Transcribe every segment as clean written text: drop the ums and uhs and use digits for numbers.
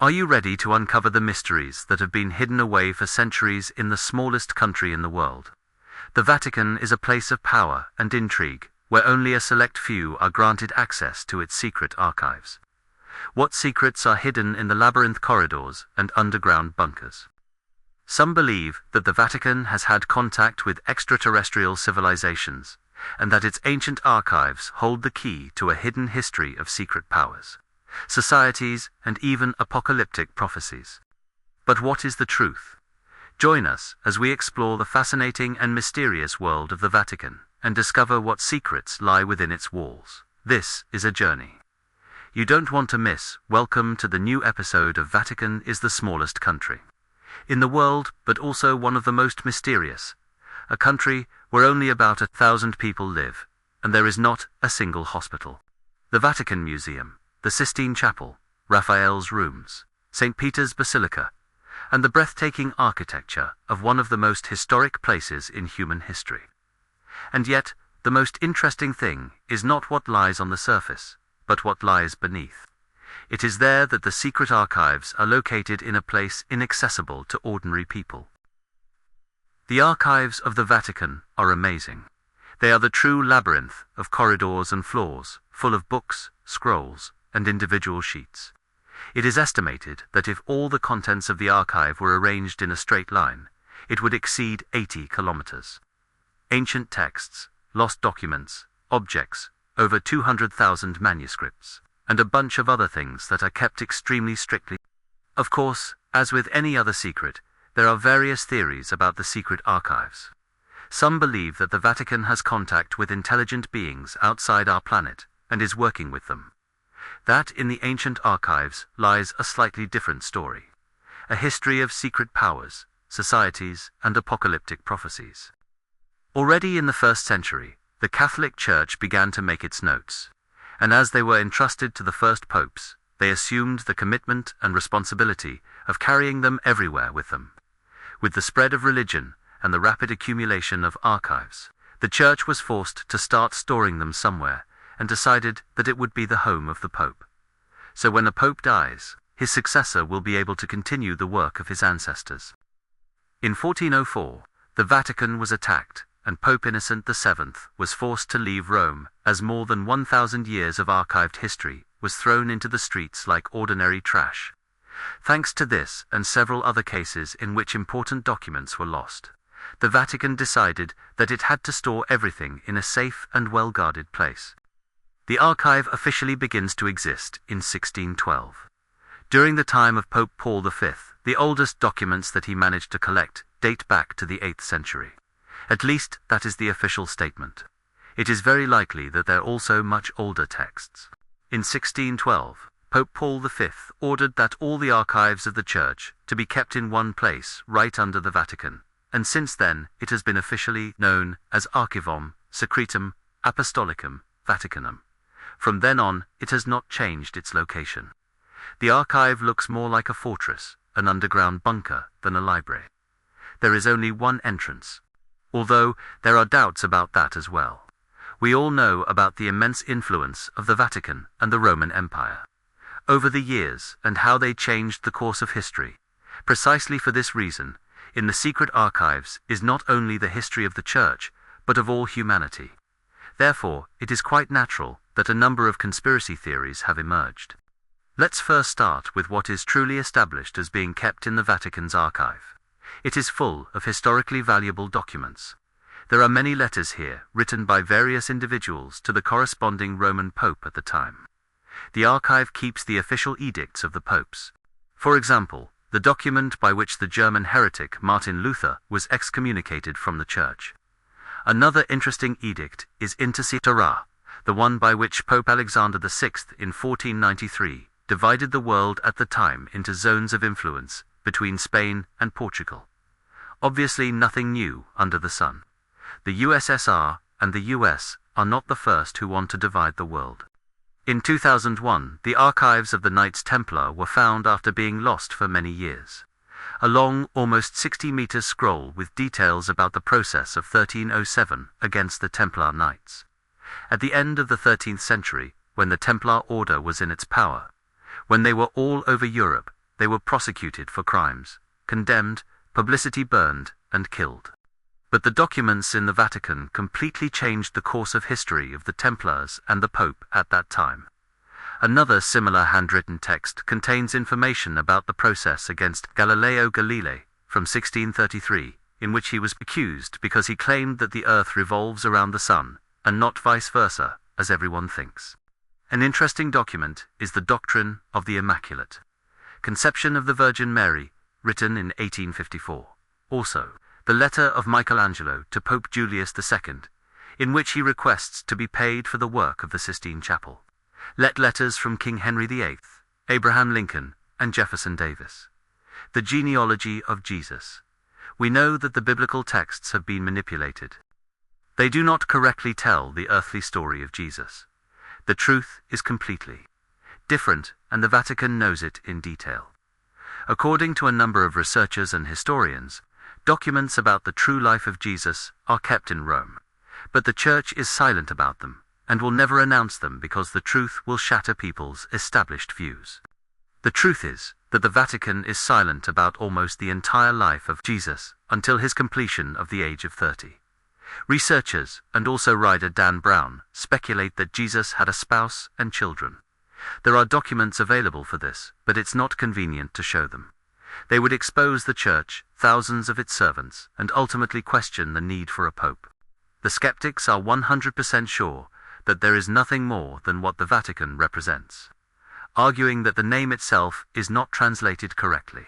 Are you ready to uncover the mysteries that have been hidden away for centuries in the smallest country in the world? The Vatican is a place of power and intrigue, where only a select few are granted access to its secret archives. What secrets are hidden in the labyrinth corridors and underground bunkers? Some believe that the Vatican has had contact with extraterrestrial civilizations, and that its ancient archives hold the key to a hidden history of secret powers, societies, and even apocalyptic prophecies. But what is the truth? Join us as we explore the fascinating and mysterious world of the Vatican and discover what secrets lie within its walls. This is a journey you don't want to miss. Welcome to the new episode of Vatican is the smallest country in the world, but also one of the most mysterious. A country where only about 1,000 people live, and there is not a single hospital. The Vatican Museum, the Sistine Chapel, Raphael's rooms, St. Peter's Basilica, and the breathtaking architecture of one of the most historic places in human history. And yet, the most interesting thing is not what lies on the surface, but what lies beneath. It is there that the secret archives are located, in a place inaccessible to ordinary people. The archives of the Vatican are amazing. They are the true labyrinth of corridors and floors, full of books, scrolls, and individual sheets. It is estimated that if all the contents of the archive were arranged in a straight line, it would exceed 80 kilometers. Ancient texts, lost documents, objects, over 200,000 manuscripts, and a bunch of other things that are kept extremely strictly. Of course, as with any other secret, there are various theories about the secret archives. Some believe that the Vatican has contact with intelligent beings outside our planet and is working with them. That in the ancient archives lies a slightly different story, a history of secret powers, societies, and apocalyptic prophecies. Already in the 1st century, the Catholic Church began to make its notes, and as they were entrusted to the first popes, they assumed the commitment and responsibility of carrying them everywhere with them. With the spread of religion and the rapid accumulation of archives, the Church was forced to start storing them somewhere, and decided that it would be the home of the Pope. So when a Pope dies, his successor will be able to continue the work of his ancestors. In 1404, the Vatican was attacked, and Pope Innocent VII was forced to leave Rome, as more than 1,000 years of archived history was thrown into the streets like ordinary trash. Thanks to this and several other cases in which important documents were lost, the Vatican decided that it had to store everything in a safe and well-guarded place. The archive officially begins to exist in 1612. During the time of Pope Paul V, the oldest documents that he managed to collect date back to the 8th century. At least that is the official statement. It is very likely that there are also much older texts. In 1612, Pope Paul V ordered that all the archives of the Church to be kept in one place right under the Vatican, and since then it has been officially known as Archivum Secretum Apostolicum Vaticanum. From then on, it has not changed its location. The archive looks more like a fortress, an underground bunker, than a library. There is only one entrance, although there are doubts about that as well. We all know about the immense influence of the Vatican and the Roman Empire over the years, and how they changed the course of history. Precisely for this reason, in the secret archives is not only the history of the Church, but of all humanity. Therefore, it is quite natural that a number of conspiracy theories have emerged. Let's first start with what is truly established as being kept in the Vatican's archive. It is full of historically valuable documents. There are many letters here, written by various individuals to the corresponding Roman Pope at the time. The archive keeps the official edicts of the popes. For example, the document by which the German heretic Martin Luther was excommunicated from the Church. Another interesting edict is Inter Terra, the one by which Pope Alexander VI in 1493 divided the world at the time into zones of influence between Spain and Portugal. Obviously nothing new under the sun. The USSR and the US are not the first who want to divide the world. In 2001, the archives of the Knights Templar were found after being lost for many years. A long, almost 60-meter scroll with details about the process of 1307 against the Templar Knights. At the end of the 13th century, when the Templar Order was in its power, when they were all over Europe, they were prosecuted for crimes, condemned, publicity burned, and killed. But the documents in the Vatican completely changed the course of history of the Templars and the Pope at that time. Another similar handwritten text contains information about the process against Galileo Galilei from 1633, in which he was accused because he claimed that the earth revolves around the sun, and not vice versa, as everyone thinks. An interesting document is the Doctrine of the Immaculate Conception of the Virgin Mary, written in 1854. Also, the letter of Michelangelo to Pope Julius II, in which he requests to be paid for the work of the Sistine Chapel. Letters from King Henry VIII, Abraham Lincoln, and Jefferson Davis. The genealogy of Jesus. We know that the biblical texts have been manipulated. They do not correctly tell the earthly story of Jesus. The truth is completely different, and the Vatican knows it in detail. According to a number of researchers and historians, documents about the true life of Jesus are kept in Rome, but the Church is silent about them, and will never announce them because the truth will shatter people's established views. The truth is that the Vatican is silent about almost the entire life of Jesus until his completion of the age of 30. Researchers, and also writer Dan Brown, speculate that Jesus had a spouse and children. There are documents available for this, but it's not convenient to show them. They would expose the Church, thousands of its servants, and ultimately question the need for a pope. The skeptics are 100% sure that there is nothing more than what the Vatican represents, arguing that the name itself is not translated correctly.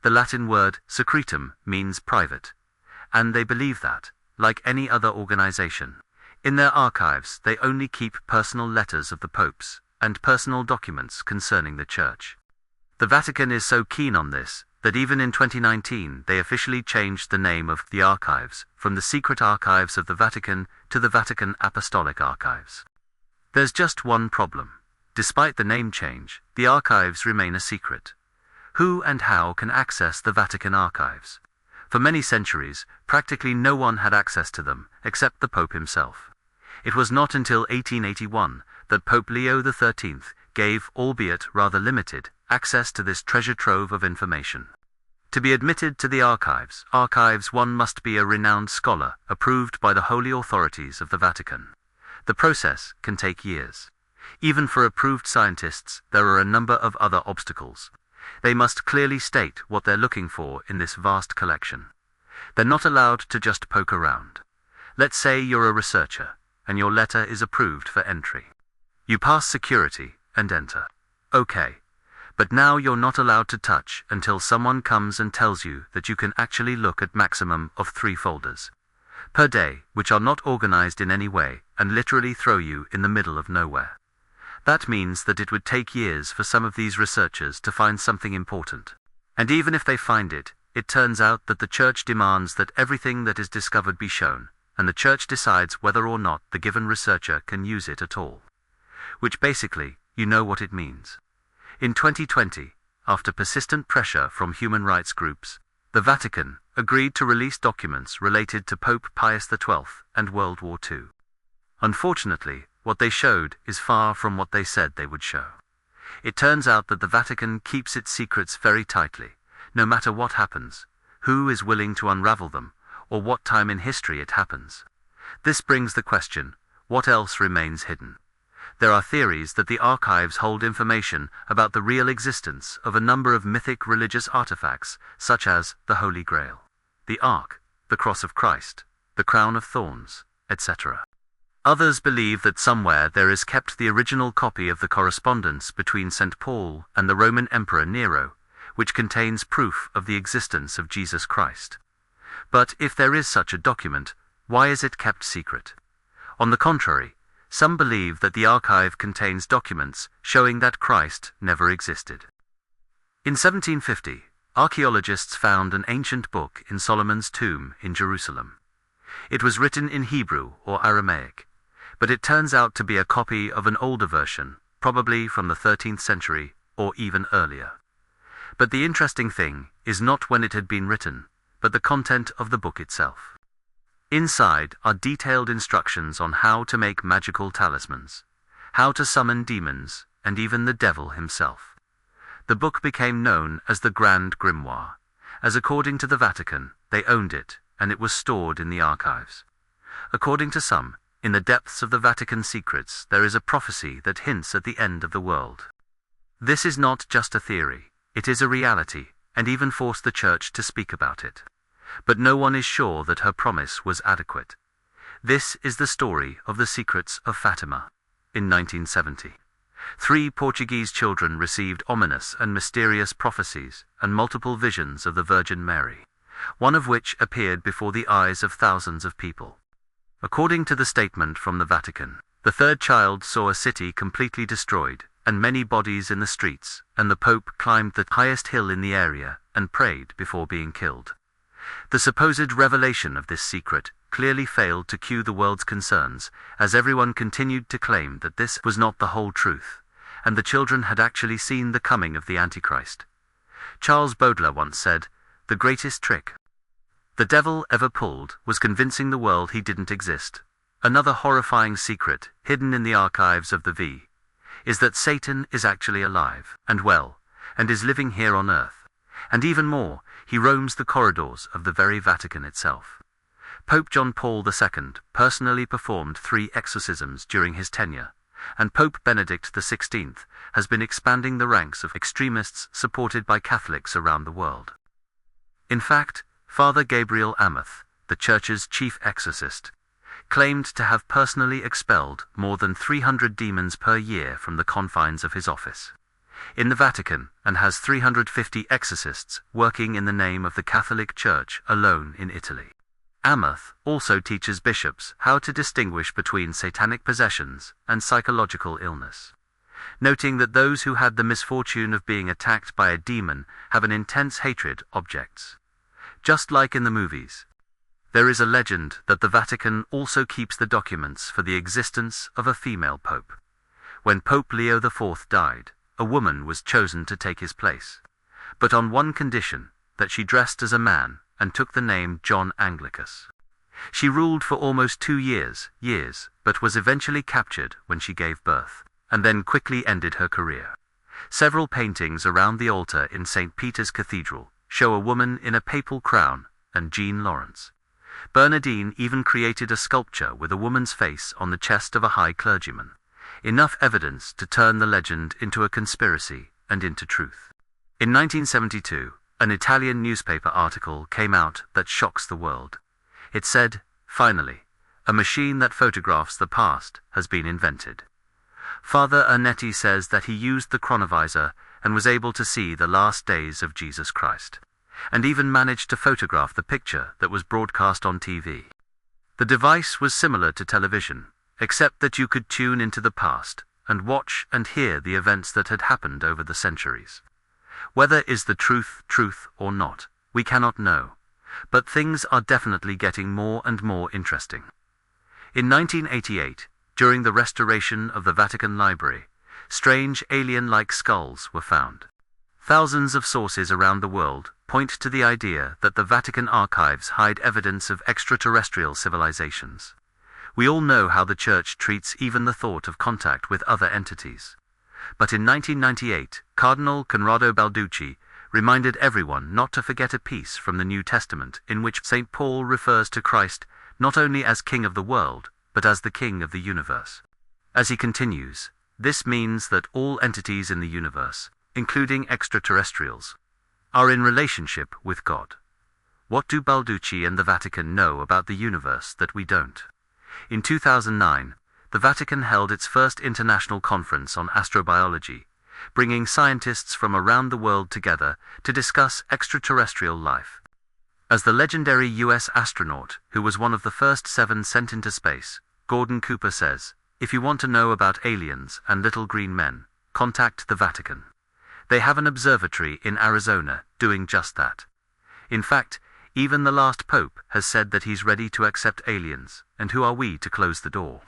The Latin word secretum means private, and they believe that, like any other organization, in their archives they only keep personal letters of the popes and personal documents concerning the Church. The Vatican is so keen on this that even in 2019 they officially changed the name of the archives from the Secret Archives of the Vatican to the Vatican Apostolic Archives. There's just one problem. Despite the name change, the archives remain a secret. Who and how can access the Vatican archives? For many centuries, practically no one had access to them except the Pope himself. It was not until 1881 that Pope Leo XIII gave, albeit rather limited, access to this treasure trove of information. To be admitted to the archives, one must be a renowned scholar approved by the holy authorities of the Vatican. The process can take years. Even for approved scientists, there are a number of other obstacles. They must clearly state what they're looking for in this vast collection. They're not allowed to just poke around. Let's say you're a researcher, and your letter is approved for entry. You pass security and enter. Okay. But now you're not allowed to touch until someone comes and tells you that you can actually look at maximum of 3 folders per day, which are not organized in any way, and literally throw you in the middle of nowhere. That means that it would take years for some of these researchers to find something important. And even if they find it, it turns out that the Church demands that everything that is discovered be shown, and the Church decides whether or not the given researcher can use it at all. Which basically, you know what it means. In 2020, after persistent pressure from human rights groups, the Vatican agreed to release documents related to Pope Pius XII and World War II. Unfortunately, what they showed is far from what they said they would show. It turns out that the Vatican keeps its secrets very tightly, no matter what happens, who is willing to unravel them, or what time in history it happens. This brings the question, what else remains hidden? There are theories that the archives hold information about the real existence of a number of mythic religious artifacts, such as the Holy Grail, the Ark, the Cross of Christ, the Crown of Thorns, etc. Others believe that somewhere there is kept the original copy of the correspondence between St. Paul and the Roman Emperor Nero, which contains proof of the existence of Jesus Christ. But if there is such a document, why is it kept secret? On the contrary, some believe that the archive contains documents showing that Christ never existed. In 1750, archaeologists found an ancient book in Solomon's tomb in Jerusalem. It was written in Hebrew or Aramaic, but it turns out to be a copy of an older version, probably from the 13th century or even earlier. But the interesting thing is not when it had been written, but the content of the book itself. Inside are detailed instructions on how to make magical talismans, how to summon demons, and even the devil himself. The book became known as the Grand Grimoire, as according to the Vatican, they owned it, and it was stored in the archives. According to some, in the depths of the Vatican secrets there is a prophecy that hints at the end of the world. This is not just a theory, it is a reality, and even forced the Church to speak about it. But no one is sure that her promise was adequate. This is the story of the secrets of Fatima. In 1970, 3 Portuguese children received ominous and mysterious prophecies and multiple visions of the Virgin Mary, one of which appeared before the eyes of thousands of people. According to the statement from the Vatican, the third child saw a city completely destroyed and many bodies in the streets, and the Pope climbed the highest hill in the area and prayed before being killed. The supposed revelation of this secret clearly failed to cue the world's concerns, as everyone continued to claim that this was not the whole truth, and the children had actually seen the coming of the Antichrist. Charles Baudelaire once said, "The greatest trick the devil ever pulled was convincing the world he didn't exist." Another horrifying secret, hidden in the archives of the V, is that Satan is actually alive and well, and is living here on earth. And even more, he roams the corridors of the very Vatican itself. Pope John Paul II personally performed 3 exorcisms during his tenure, and Pope Benedict XVI has been expanding the ranks of extremists supported by Catholics around the world. In fact, Father Gabriel Amorth, the Church's chief exorcist, claimed to have personally expelled more than 300 demons per year from the confines of his office in the Vatican, and has 350 exorcists working in the name of the Catholic Church alone in Italy. Amorth also teaches bishops how to distinguish between satanic possessions and psychological illness, noting that those who had the misfortune of being attacked by a demon have an intense hatred of objects. Just like in the movies, there is a legend that the Vatican also keeps the documents for the existence of a female pope. When Pope Leo IV died, a woman was chosen to take his place, but on one condition, that she dressed as a man and took the name John Anglicus. She ruled for almost 2 years, but was eventually captured when she gave birth, and then quickly ended her career. Several paintings around the altar in St. Peter's Cathedral show a woman in a papal crown and Jean Lawrence. Bernardine even created a sculpture with a woman's face on the chest of a high clergyman. Enough evidence to turn the legend into a conspiracy and into truth. In 1972, an Italian newspaper article came out that shocks the world. It said, "Finally, a machine that photographs the past has been invented." Father Ernetti says that he used the chronovisor and was able to see the last days of Jesus Christ, and even managed to photograph the picture that was broadcast on TV. The device was similar to television, except that you could tune into the past and watch and hear the events that had happened over the centuries. Whether is the truth or not, we cannot know, but things are definitely getting more and more interesting. In 1988, during the restoration of the Vatican Library, strange alien-like skulls were found. Thousands of sources around the world point to the idea that the Vatican archives hide evidence of extraterrestrial civilizations. We all know how the Church treats even the thought of contact with other entities. But in 1998, Cardinal Conrado Balducci reminded everyone not to forget a piece from the New Testament in which St. Paul refers to Christ not only as King of the world, but as the King of the universe. As he continues, this means that all entities in the universe, including extraterrestrials, are in relationship with God. What do Balducci and the Vatican know about the universe that we don't? In 2009, the Vatican held its first international conference on astrobiology, bringing scientists from around the world together to discuss extraterrestrial life. As the legendary US astronaut, who was one of the first 7 sent into space, Gordon Cooper says, "If you want to know about aliens and little green men, contact the Vatican. They have an observatory in Arizona doing just that. In fact, even the last pope has said that he's ready to accept aliens, and who are we to close the door?"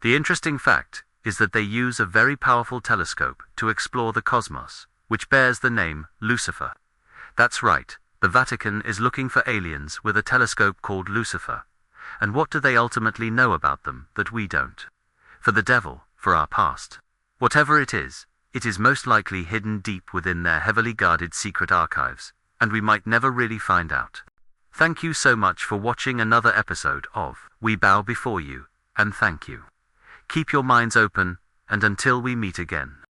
The interesting fact is that they use a very powerful telescope to explore the cosmos, which bears the name Lucifer. That's right, the Vatican is looking for aliens with a telescope called Lucifer. And what do they ultimately know about them that we don't? For the devil, for our past. Whatever it is, it is most likely hidden deep within their heavily guarded secret archives, and we might never really find out. Thank you so much for watching another episode of We Bow Before You, and thank you. Keep your minds open, and until we meet again.